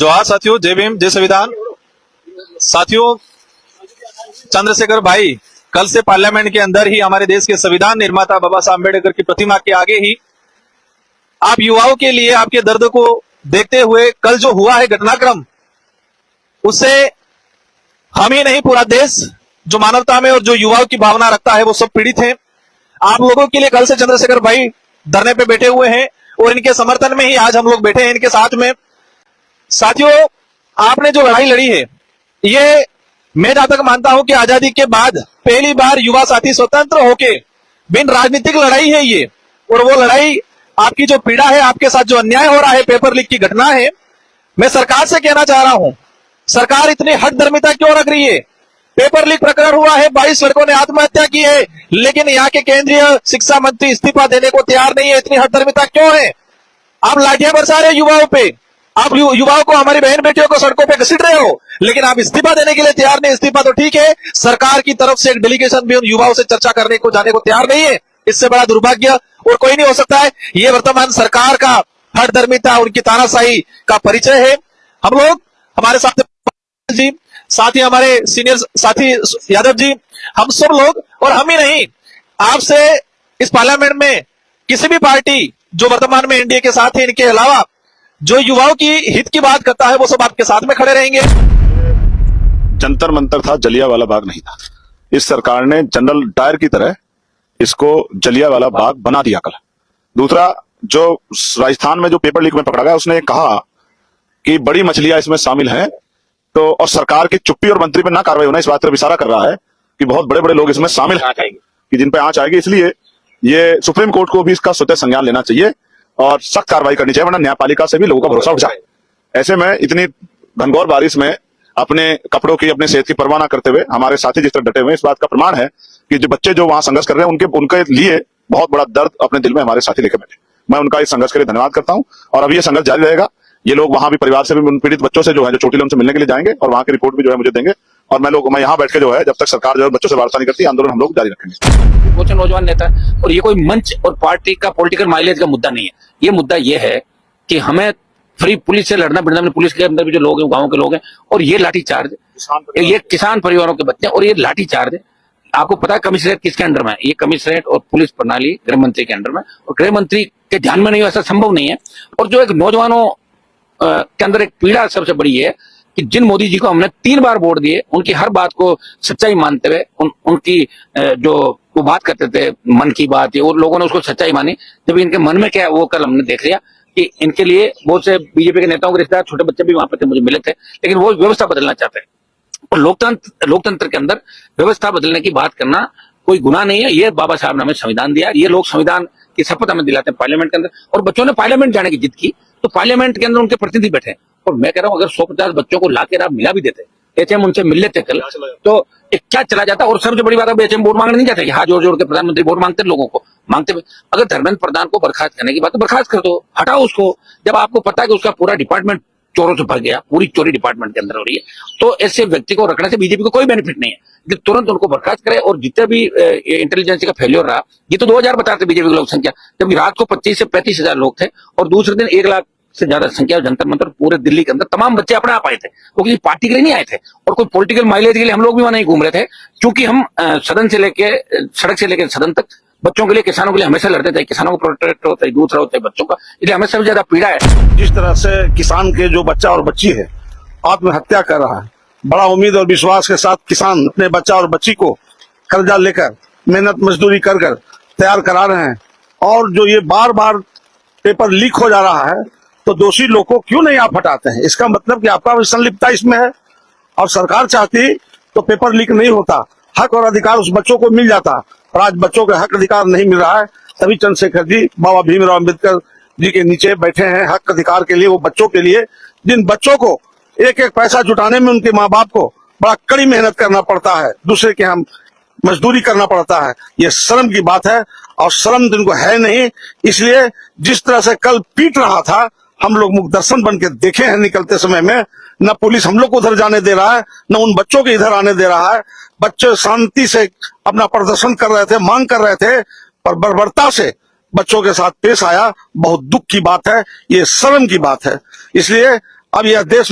जोहार साथियों, जय भीम, जय संविधान। साथियों, चंद्रशेखर भाई कल से पार्लियामेंट के अंदर ही हमारे देश के संविधान निर्माता बाबा साहब अम्बेडकर की प्रतिमा के आगे ही आप युवाओं के लिए आपके दर्द को देखते हुए कल जो हुआ है घटनाक्रम, उससे हम ही नहीं पूरा देश जो मानवता में और जो युवाओं की भावना रखता है वो सब पीड़ित हैं। आप लोगों के लिए कल से चंद्रशेखर भाई धरने पे बैठे हुए हैं और इनके समर्थन में ही आज हम लोग बैठे हैं इनके साथ में। साथियों, आपने जो लड़ाई लड़ी है, ये मैं जहां तक मानता हूं कि आजादी के बाद पहली बार युवा साथी स्वतंत्र होके बिन राजनीतिक लड़ाई है ये। और वो लड़ाई, आपकी जो पीड़ा है, आपके साथ जो अन्याय हो रहा है, पेपर लीक की घटना है, मैं सरकार से कहना चाह रहा हूं, सरकार इतनी हठधर्मिता क्यों रख रही है? पेपर लीक प्रकरण हुआ है, 22 लड़कों ने आत्महत्या की है, लेकिन यहाँ के केंद्रीय शिक्षा मंत्री इस्तीफा देने को तैयार नहीं है। इतनी हठधर्मिता क्यों है? आप लाठियां बरसा रहे युवाओं पे, आप युवाओं को, हमारी बहन बेटियों को सड़कों पे घसीट रहे हो, लेकिन आप इस्तीफा देने के लिए तैयार नहीं। इस्तीफा तो ठीक है, सरकार की तरफ से एक डेलीगेशन भी उन युवाओं से चर्चा करने को जाने को तैयार नहीं है। इससे बड़ा दुर्भाग्य और कोई नहीं हो सकता है। ये वर्तमान सरकार का हठधर्मिता, उनकी तानाशाही का परिचय है। हम लोग, हमारे साथ जी, साथ ही हमारे सीनियर साथी यादव जी, हम सब लोग, और हम ही नहीं, आपसे इस पार्लियामेंट में किसी भी पार्टी जो वर्तमान में एनडीए के साथ है, इनके अलावा जो युवाओं की हित की बात करता है, वो सब आपके साथ में खड़े रहेंगे। जंतर मंतर था, जलियांवाला बाग नहीं था। इस सरकार ने जनरल डायर की तरह इसको जलियांवाला बाग बना दिया कल। दूसरा, जो राजस्थान में जो पेपर लीक में पकड़ा गया, उसने कहा कि बड़ी मछलियां इसमें शामिल हैं, तो और सरकार की चुप्पी और मंत्री पे ना कार्रवाई होना इस बात पर इशारा कर रहा है कि बहुत बड़े बड़े लोग इसमें शामिल हैं, कि जिन पे आंच आएगी। इसलिए ये सुप्रीम कोर्ट को भी इसका स्वतः संज्ञान लेना चाहिए और सख्त कार्रवाई करनी चाहिए, वरना न्यायपालिका से भी लोगों का भरोसा उठ जाए। ऐसे में इतनी घनघोर बारिश में अपने कपड़ों की, अपने सेहत की परवाह न करते हुए हमारे साथी जिस तरह डटे हुए, इस बात का प्रमाण है कि जो बच्चे जो वहां संघर्ष कर रहे हैं, उनके लिए बहुत बड़ा दर्द अपने दिल में हमारे साथी लेकर बैठे। मैं उनका इस संघर्ष के लिए धन्यवाद करता हूं और अभी ये संघर्ष जारी रहेगा। ये लोग वहां भी परिवार से भी, पीड़ित बच्चों से जो है, जो चोटिल, उनसे मिलने के लिए जाएंगे और वहां की रिपोर्ट भी जो है मुझे देंगे। और मैं यहाँ बैठ के जो है, जब तक सरकार जो है बच्चों से वार्ता नहीं करती, आंदोलन हम लोग जारी रखेंगे। कुछ नौजवान नेता है, और ये कोई मंच और पार्टी का पॉलिटिकल माइलेज का मुद्दा नहीं है। ये मुद्दा ये है कि हमें फ्री पुलिस से लड़ना पड़ना, पुलिस के अंदर भी जो लोग हैं, गाँव के लोग हैं, और ये लाठीचार्ज, ये किसान परिवारों के बच्चे, और ये लाठीचार्ज आपको पता है कमिश्नरेट किसके अंडर में है? ये कमिश्नरेट और पुलिस प्रणाली गृह मंत्री के अंडर में, और गृह मंत्री के ध्यान में नहीं हो, ऐसा संभव नहीं है। और जो एक नौजवानों के अंदर एक पीड़ा सबसे बड़ी है कि जिन मोदी जी को हमने 3 बार वोट दिए, उनकी हर बात को सच्चाई मानते हुए, उनकी जो वो बात करते थे मन की बात, और लोगों ने उसको सच्चाई मानी। जब इनके मन में क्या है, वो कल हमने देख लिया कि इनके लिए बहुत से बीजेपी के नेताओं के रिश्तेदार, छोटे बच्चे भी वहां पर थे, मुझे मिले थे, लेकिन वो व्यवस्था बदलना चाहते हैं। और लोकतंत्र के अंदर व्यवस्था बदलने की बात करना कोई गुनाह नहीं है। ये बाबा साहब ने हमें संविधान दिया, ये लोग संविधान की शपथ हमें दिलाते हैं पार्लियामेंट के अंदर। और बच्चों ने पार्लियामेंट जाने की जिद की, तो पार्लियामेंट के अंदर उनके प्रतिनिधि बैठे। और मैं कह रहा हूं, अगर 150 बच्चों को लाकर आप मिला भी देते, एचएम उनसे मिल लेते कल, तो क्या चला जाता। और सबसे बड़ी बात है, एचएम वोट मांगने नहीं जाते, हाथ जोड़ जोड़ के प्रधानमंत्री वोट मांगते, लोगों को मांगते। अगर धर्मेंद्र प्रधान को बर्खास्त करने की बात, तो बर्खास्त कर दो, हटाओ उसको। जब आपको पता है कि उसका पूरा डिपार्टमेंट चोरों से भर गया, पूरी चोरी डिपार्टमेंट के अंदर हो रही है, तो ऐसे व्यक्ति को रखने से बीजेपी को कोई बेनिफिट नहीं है। तुरंत उनको बर्खास्त करे। और जितने भी इंटेलिजेंस का फेल्योर रहा, ये तो 2000 बताते बीजेपी की लोक संख्या, जबकि रात को 25 से 35 हजार लोग थे, और दूसरे दिन 1 लाख से ज्यादा संख्या जंतर मंतर पूरे दिल्ली के अंदर तमाम बच्चे अपने आप आए थे। वो किसी पार्टी के लिए नहीं आए थे, और कोई पॉलिटिकल माइलेज के लिए हम लोग भी वहां नहीं घूम रहे थे, क्योंकि हम सदन से लेके, सड़क से लेकर सदन तक बच्चों के लिए, किसानों के लिए हमेशा लड़ते थे। किसानों को प्रोटेक्ट होता है, दूसरा होता है बच्चों का, इसलिए हमें सबसे ज्यादा पीड़ा है। जिस तरह से किसान के जो बच्चा और बच्ची है आत्महत्या कर रहा है, बड़ा उम्मीद और विश्वास के साथ किसान अपने बच्चा और बच्ची को कर्जा लेकर मेहनत मजदूरी कर कर तैयार करा रहे हैं, और जो ये बार बार पेपर लीक हो जा रहा है, तो दोषी लोग को क्यों नहीं आप हटाते हैं? इसका मतलब कि आपका भी संलिप्तता इसमें है। और सरकार चाहती तो पेपर लीक नहीं होता, हक और अधिकार उस बच्चों को मिल जाता, और आज बच्चों के हक अधिकार नहीं मिल रहा है। तभी चंद्रशेखर जी बाबा भीमराव अम्बेडकर जी के नीचे बैठे हैं हक अधिकार के लिए, वो बच्चों के लिए, जिन बच्चों को एक एक पैसा जुटाने में उनके माँ बाप को बड़ा कड़ी मेहनत करना पड़ता है, दूसरे के हम मजदूरी करना पड़ता है। ये शर्म की बात है, और शर्म जिनको है नहीं, इसलिए जिस तरह से कल पीट रहा था, हम लोग मुखदर्शन बन के देखे हैं निकलते समय में। न पुलिस हम लोग को उधर जाने दे रहा है, न उन बच्चों के इधर आने दे रहा है। बच्चे शांति से अपना प्रदर्शन कर रहे थे, मांग कर रहे थे, पर बर्बरता से बच्चों के साथ पेश आया। बहुत दुख की बात है, ये शर्म की बात है। इसलिए अब यह देश में